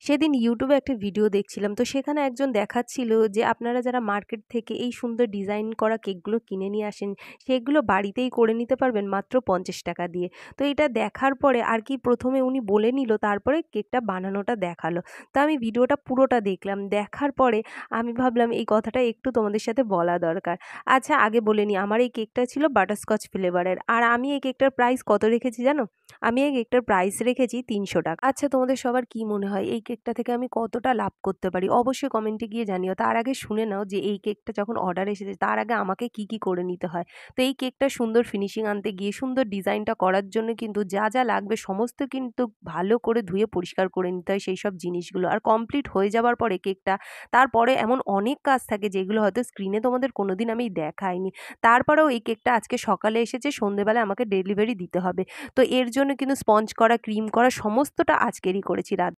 সেদিন ইউটিউবে একটা ভিডিও দেখছিলাম। তো সেখানে একজন দেখাচ্ছিল যে আপনারা যারা মার্কেট থেকে এই সুন্দর ডিজাইন করা কেকগুলো কিনে নিয়ে আসেন, সেগুলো বাড়িতেই করে নিতে পারবেন মাত্র ৳৫০ দিয়ে। তো এটা দেখার পরে আর কি ১ম এ উনি বলে নিল, তারপরে কেকটা বানানোটা দেখালো। তো আমি ভিডিওটা পুরোটা দেখলাম। দেখার পরে আমি ভাবলাম এই কথাটা একটু তোমাদের সাথে বলা দরকার। আচ্ছা, আগে বলে নিই, আমার এই কেকটা ছিল বাটারস্কচ ফ্লেভারের। আর আমি এই কেকটার প্রাইস কত রেখেছি জানো? আমি এই কেকটার প্রাইস রেখেছি ৳৩০০। আচ্ছা, তোমাদের সবার কি মনে হয় এই কেকটা থেকে আমি কতটা লাভ করতে পারি? অবশ্যই কমেন্টে গিয়ে জানিও। তার আগে শুনে নাও যে এই কেকটা যখন অর্ডার এসেছে তার আগে আমাকে কি, কি করে নিতে হয়। তো এই কেকটার সুন্দর ফিনিশিং আনতে গিয়ে সুন্দর ডিজাইনটা করার জন্য কিন্তু যা লাগবে সমস্ত কিন্তু ভালো করে ধুয়ে পরিষ্কার করে নিতে হয় সেইসব জিনিসগুলো। আর কমপ্লিট হয়ে যাবার পরে কেকটা, তারপরে এমন অনেক কাজ থাকে যেগুলো হয়তো স্ক্রিনে তোমাদের কোনোদিন আমি দেখাইনি। তারপরেও এই কেকটা আজকে সকালে এসেছে, সন্ধ্যেবেলায় আমাকে ডেলিভারি দিতে হবে। তো এর জন্য কিন্তু স্পঞ্জ করা, ক্রিম করা সমস্তটা আজকেরই করেছি রাত